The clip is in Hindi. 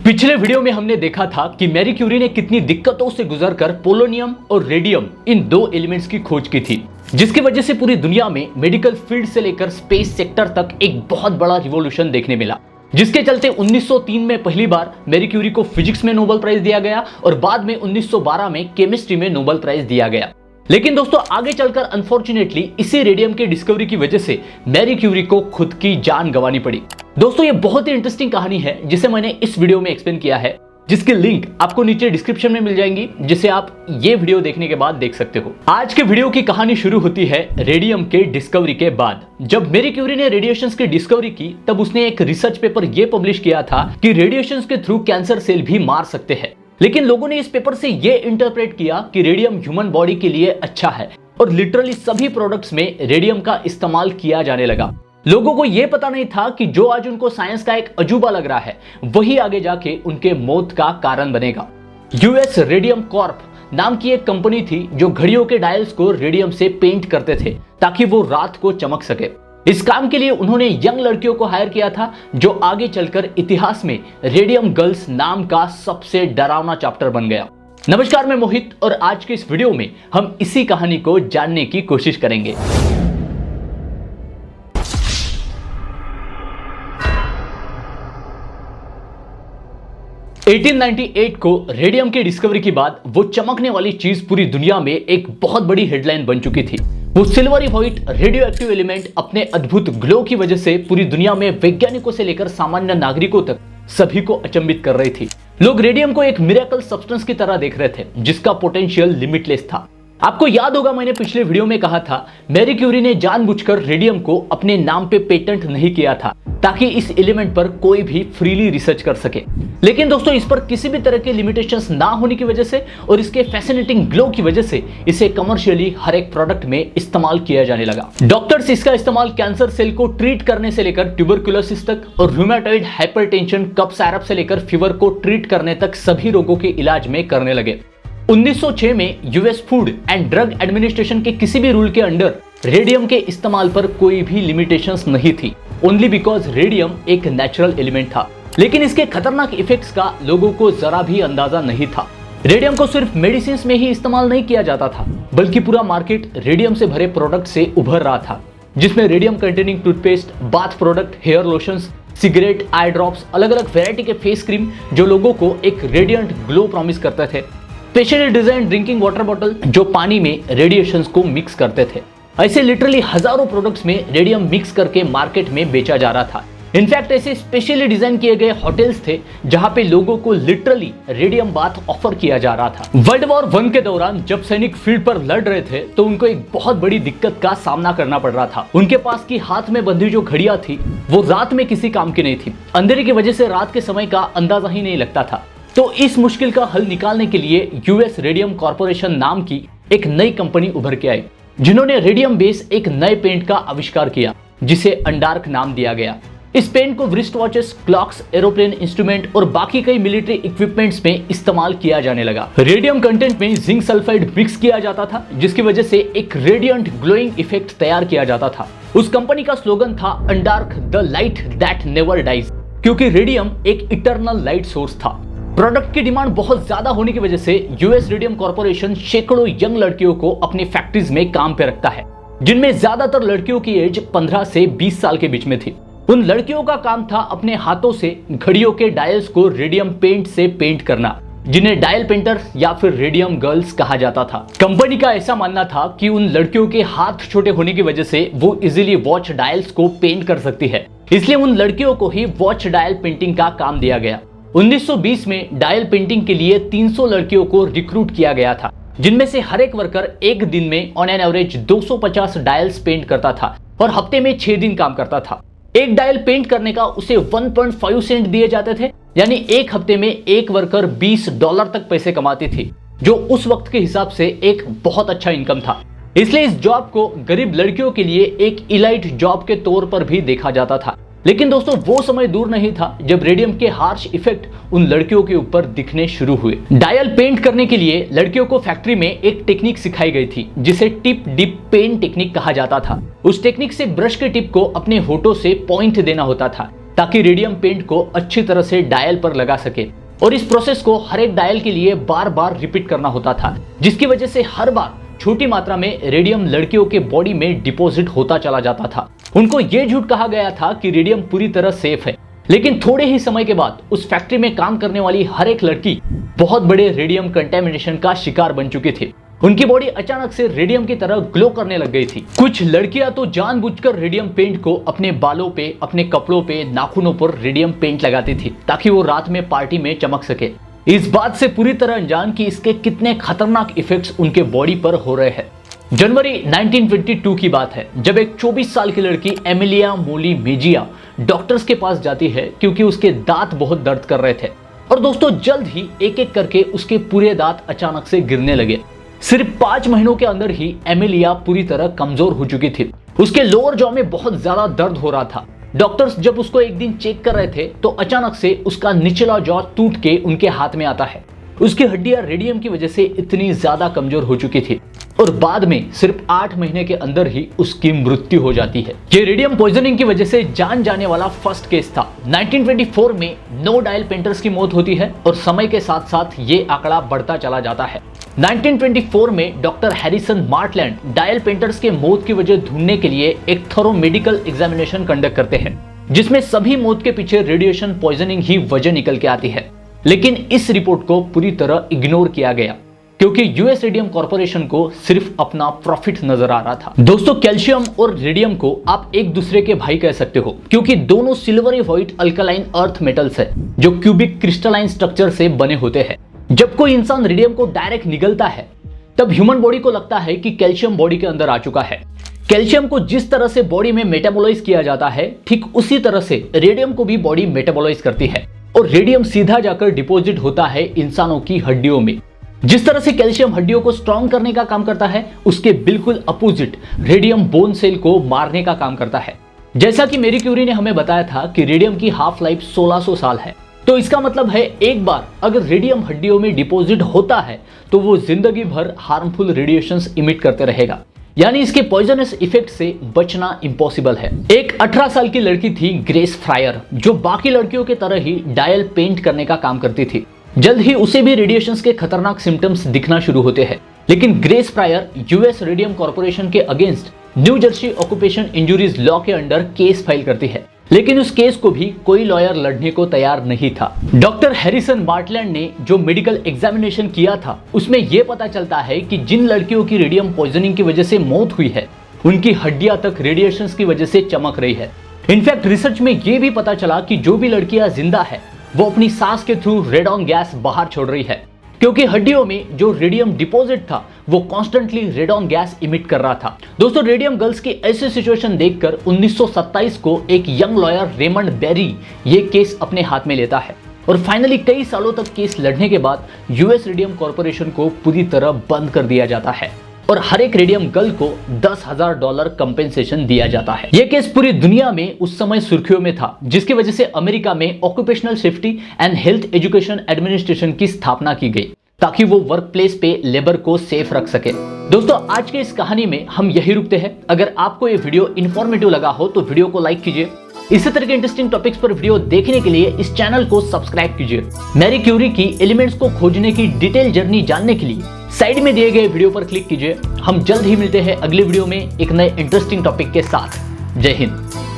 पिछले वीडियो में हमने देखा था कि मैरी क्यूरी ने कितनी दिक्कतों से गुजरकर पोलोनियम और रेडियम इन दो एलिमेंट्स की खोज की थी, जिसकी वजह से पूरी दुनिया में मेडिकल फील्ड से लेकर स्पेस सेक्टर तक एक बहुत बड़ा रिवॉल्यूशन देखने मिला। जिसके चलते 1903 में पहली बार मैरी क्यूरी को फिजिक्स में नोबेल प्राइज दिया गया और बाद में 1912 में केमिस्ट्री में नोबेल प्राइज दिया गया। लेकिन दोस्तों आगे चलकर अनफॉर्चुनेटली इसी रेडियम के डिस्कवरी की वजह से मैरी क्यूरी को खुद की जान गंवानी पड़ी। दोस्तों ये बहुत ही इंटरेस्टिंग कहानी है जिसे मैंने इस वीडियो में एक्सप्लेन किया है, जिसकी लिंक आपको नीचे डिस्क्रिप्शन में मिल जाएंगी, जिसे आप ये वीडियो देखने के बाद देख सकते हो। आज के वीडियो की कहानी शुरू होती है रेडियम के डिस्कवरी के बाद। जब मैरी क्यूरी ने रेडिएशंस की डिस्कवरी की तब उसने एक रिसर्च पेपर ये पब्लिश किया था कि रेडिएशंस के थ्रू कैंसर सेल भी मार सकते हैं। लेकिन लोगों ने इस पेपर से ये इंटरप्रेट किया कि रेडियम ह्यूमन बॉडी के लिए अच्छा है और लिटरली सभी प्रोडक्ट्स में रेडियम का इस्तेमाल किया जाने लगा। लोगों को यह पता नहीं था कि जो आज उनको साइंस का एक अजूबा लग रहा है वही आगे जाके उनके मौत का कारण बनेगा। यूएस रेडियम कॉर्प नाम की एक कंपनी थी जो घड़ियों के डायल्स को रेडियम से पेंट करते थे ताकि वो रात को चमक सके। इस काम के लिए उन्होंने यंग लड़कियों को हायर किया था जो आगे चलकर इतिहास में रेडियम गर्ल्स नाम का सबसे डरावना चैप्टर बन गया। नमस्कार, मैं मोहित और आज के इस वीडियो में हम इसी कहानी को जानने की कोशिश करेंगे। (1898) को रेडियम के डिस्कवरी के बाद वो चमकने वाली चीज पूरी दुनिया में एक बहुत बड़ी हेडलाइन बन चुकी थी। वो silvery white radio active element अपने अद्भुत ग्लो की वजह से पूरी दुनिया में वैज्ञानिकों से लेकर सामान्य नागरिकों तक सभी को अचंभित कर रही थी। लोग रेडियम को एक मिरेकल सब्सटेंस की तरह देख रहे थे जिसका पोटेंशियल लिमिटलेस था। आपको याद होगा मैंने पिछले वीडियो में कहा था मैरी क्यूरी ने जानबूझकर रेडियम को अपने नाम पे पेटेंट नहीं किया था ताकि इस एलिमेंट पर कोई भी फ्रीली रिसर्च कर सके। लेकिन दोस्तों इस पर किसी भी तरह के लिमिटेशंस ना होने की वजह से और इसके फैसिनेटिंग ग्लो की वजह से इसे कमर्शियली हर एक प्रोडक्ट में इस्तेमाल किया जाने लगा। डॉक्टर्स इसका इस्तेमाल कैंसर सेल को ट्रीट करने से लेकर ट्यूबरकुलोसिस तक और रूमेटॉइड हाइपरटेंशन कफ साइरप से लेकर फीवर को ट्रीट करने तक सभी रोगों के इलाज में करने लगे। 1906 में US food and drug administration के किसी भी रूल के अंडर रेडियम के इस्तेमाल पर कोई भी लिमिटेशंस नहीं थी, ओनली बिकॉज रेडियम एक नेचुरल एलिमेंट था। लेकिन इसके खतरनाक इफेक्ट्स का लोगों को जरा भी अंदाजा नहीं था। रेडियम को सिर्फ मेडिसिन में ही इस्तेमाल नहीं किया जाता था बल्कि पूरा मार्केट रेडियम से भरे प्रोडक्ट से उभर रहा था, जिसमें radium containing toothpaste, bath product, hair lotions, cigarette, eye drops, अलग अलग वेराइटी के फेस क्रीम जो लोगों को एक रेडियंट ग्लो प्रॉमिस करते थे, specially design drinking water bottle जो पानी में रेडिएशंस को मिक्स करते थे। ऐसे लिटरली हजारों प्रोडक्ट्स में रेडियम मिक्स करके मार्केट में बेचा जा रहा था। इनफैक्ट ऐसे स्पेशली डिजाइन किए गए होटल्स थे जहां पे लोगों को लिटरली रेडियम बाथ ऑफर किया जा रहा था। वर्ल्ड वॉर 1 के दौरान जब सैनिक फील्ड पर लड़ रहे थे तो उनको एक बहुत बड़ी दिक्कत का सामना करना पड़ रहा था। उनके पास की हाथ में बंधी जो घड़ियां थी वो रात में किसी काम की नहीं थी। अंधेरे की वजह से रात के समय का अंदाजा ही नहीं लगता था। तो इस मुश्किल का हल निकालने के लिए यूएस रेडियम कॉर्पोरेशन नाम की एक नई कंपनी उभर के आई, जिन्होंने रेडियम बेस एक नए पेंट का आविष्कार किया जिसे अंडार्क नाम दिया गया। इस पेंट को wrist watches, clocks, aeroplane instrument और बाकी कई मिलिट्री इक्विपमेंट्स में इस्तेमाल किया जाने लगा। रेडियम कंटेंट में जिंक सल्फाइड मिक्स किया जाता था जिसकी वजह से एक रेडियंट ग्लोइंग इफेक्ट तैयार किया जाता था। उस कंपनी का स्लोगन था Undark the light that never dies, क्योंकि रेडियम एक इटर्नल लाइट सोर्स था। प्रोडक्ट की डिमांड बहुत ज्यादा होने की वजह से यूएस रेडियम कॉर्पोरेशन सैकड़ों यंग लड़कियों को अपनी फैक्ट्रीज में काम पे रखता है, जिनमें ज्यादातर लड़कियों की एज 15 से 20 साल के बीच में थी। उन लड़कियों का काम था अपने हाथों से घड़ियों के डायल्स को रेडियम पेंट से पेंट करना, जिन्हें डायल पेंटर्स या फिर रेडियम गर्ल्स कहा जाता था। कंपनी का ऐसा मानना था कि उन लड़कियों के हाथ छोटे होने की वजह से वो इजीली वॉच डायल्स को पेंट कर सकती है, इसलिए उन लड़कियों को ही वॉच डायल पेंटिंग का काम दिया गया। 1920 में डायल पेंटिंग के लिए 300 लड़कियों को रिक्रूट किया गया था, जिनमें से हर एक वर्कर एक दिन में on an average 250 dials paint करता था और हफ्ते में 6 दिन काम करता था। एक डायल पेंट करने का उसे 1.5 सेंट दिए जाते थे, यानी एक हफ्ते में एक वर्कर $20 तक पैसे कमाती थी, जो उस वक्त के हिसाब से एक बहुत अच्छा इनकम था। इसलिए इस जॉब को गरीब लड़कियों के लिए एक इलाइट जॉब के तौर पर भी देखा जाता था। लेकिन दोस्तों वो समय दूर नहीं था जब रेडियम के हार्श इफेक्ट उन लड़कियों के ऊपर दिखने शुरू हुए। डायल पेंट करने के लिए लड़कियों को फैक्ट्री में एक टेक्निक सिखाई गई थी जिसे टिप डिप पेन टेक्निक कहा जाता था। उस टेक्निक से ब्रश के टिप को अपने होठों से पॉइंट देना होता था ताकि रेडियम पेंट को अच्छी तरह से डायल पर लगा सके। और इस प्रोसेस को हर एक डायल के लिए बार बार रिपीट करना होता था, जिसकी वजह से हर बार छोटी मात्रा में रेडियम लड़कियों के बॉडी में डिपॉजिट होता चला जाता था। उनको यह झूठ कहा गया था कि रेडियम पूरी तरह सेफ है, लेकिन थोड़े ही समय के बाद उस फैक्ट्री में काम करने वाली हर एक लड़की बहुत बड़े रेडियम कंटेमिनेशन का शिकार बन चुकी थी। उनकी बॉडी अचानक से रेडियम की तरह ग्लो करने लग गई थी। कुछ लड़कियां तो जानबूझकर रेडियम पेंट को अपने बालों पे, अपने कपड़ों पे, नाखूनों पर रेडियम पेंट लगाती थी ताकि वो रात में पार्टी में चमक सके, इस बात से पूरी तरह अनजान कि इसके कितने खतरनाक इफेक्ट्स उनके बॉडी पर हो रहे हैं। जनवरी 1922 की बात है, जब एक 24 साल की लड़की एमिलिया मोली मेजिया डॉक्टर्स के पास जाती है क्योंकि उसके दांत बहुत दर्द कर रहे थे। और दोस्तों, जल्द ही एक एक करके उसके पूरे दांत अचानक से गिरने लगे। सिर्फ 5 महीनों के अंदर ही एमिलिया पूरी तरह कमजोर हो चुकी थी। उसके लोअर जॉ में बहुत ज्यादा दर्द हो रहा था। डॉक्टर्स जब उसको एक दिन चेक कर रहे थे तो अचानक से उसका निचला जॉ टूट के उनके हाथ में आता है। उसकी हड्डियां रेडियम की वजह से इतनी ज्यादा कमजोर हो चुकी थी और बाद में सिर्फ 8 महीने के अंदर ही उसकी मृत्यु हो जाती है। ये रेडियम पॉइजनिंग की वजह से जान जाने वाला फर्स्ट केस था। 1924 में 9 डायल पेंटर्स की मौत होती है और समय के साथ साथ ये आंकड़ा बढ़ता चला जाता है। 1924 में डॉक्टर हैरिसन मार्टलैंड डायल पेंटर्स के मौत की वजह ढूंढने के लिए एक थोरो मेडिकल एग्जामिनेशन कंडक्ट करते हैं, जिसमें सभी मौत के पीछे रेडिएशन पॉइजनिंग ही वजह निकल के आती है। लेकिन इस रिपोर्ट को पूरी तरह इग्नोर किया गया क्योंकि यूएस रेडियम कॉर्पोरेशन को सिर्फ अपना प्रॉफिट नजर आ रहा था। दोस्तों, कैल्शियम और रेडियम को आप एक दूसरे के भाई कह सकते हो क्योंकि दोनों silvery white alkaline earth metals है जो क्यूबिक क्रिस्टलाइन स्ट्रक्चर से बने होते हैं। जब कोई इंसान रेडियम को डायरेक्ट निगलता है तब ह्यूमन बॉडी को लगता है कि कैल्शियम बॉडी के अंदर आ चुका है। कैल्शियम को जिस तरह से बॉडी में मेटाबोलाइज किया जाता है, ठीक उसी तरह से रेडियम को भी बॉडी मेटाबोलाइज करती है और रेडियम सीधा जाकर डिपॉजिट होता है इंसानों की हड्डियों में। जिस तरह से कैल्शियम हड्डियों को स्ट्रॉन्ग करने का काम करता है, उसके बिल्कुल अपोजिट रेडियम बोन सेल को मारने का काम करता है। जैसा कि मैरी क्यूरी ने हमें बताया था कि रेडियम की हाफ लाइफ 1600 साल है, तो इसका मतलब है एक बार अगर रेडियम हड्डियों में डिपॉजिट होता है तो वो जिंदगी भर हार्मफुल रेडिएशंस इमिट करते रहेगा, यानी इसके पॉइजनस इफेक्ट से बचना इम्पॉसिबल है। एक 18 साल की लड़की थी ग्रेस फ्रायर, जो बाकी लड़कियों की तरह ही डायल पेंट करने का काम करती थी। जल्द ही उसे भी रेडिएशंस के खतरनाक सिम्टम्स दिखना शुरू होते हैं, लेकिन Grace Fryer US Radium Corporation के against New Jersey occupation injuries law के अंडर केस फाइल करती है, लेकिन उस केस को भी कोई लॉयर लड़ने को तैयार नहीं था। डॉक्टर हैरिसन मार्टलैंड ने जो मेडिकल एग्जामिनेशन किया था उसमें यह पता चलता है कि जिन लड़कियों की रेडियम पॉइजनिंग की वजह से मौत हुई है उनकी हड्डियां तक रेडिएशंस की वजह से चमक रही है। इनफैक्ट रिसर्च में यह भी पता चला कि जो भी लड़कियां जिंदा है वो अपनी सांस के थ्रू रेडॉन गैस बाहर छोड़ रही है, क्योंकि हड्डियों में जो रेडियम डिपॉजिट था वो कॉन्स्टेंटली रेडॉन गैस इमिट कर रहा था। दोस्तों, रेडियम गर्ल्स की ऐसी सिचुएशन देखकर 1927 को एक यंग लॉयर रेमंड बेरी ये केस अपने हाथ में लेता है और फाइनली कई सालों तक केस लड़ने के बाद यूएस रेडियम कॉर्पोरेशन को पूरी तरह बंद कर दिया जाता है और हर एक रेडियम गर्ल को $10,000 कंपेंसेशन दिया जाता है। यह केस पूरी दुनिया में उस समय सुर्खियों में था, जिसकी वजह से अमेरिका में occupational safety and health education administration की स्थापना की गई ताकि वो वर्क प्लेस पे लेबर को सेफ रख सके। दोस्तों, आज के इस कहानी में हम यही रुकते हैं। अगर आपको ये वीडियो इन्फॉर्मेटिव लगा हो तो वीडियो को लाइक कीजिए। इसी तरह के इंटरेस्टिंग टॉपिक्स पर वीडियो देखने के लिए इस चैनल को सब्सक्राइब कीजिए। मैरी क्यूरी की एलिमेंट्स को खोजने की डिटेल जर्नी जानने के लिए साइड में दिए गए वीडियो पर क्लिक कीजिए। हम जल्द ही मिलते हैं अगले वीडियो में एक नए इंटरेस्टिंग टॉपिक के साथ। जय हिंद।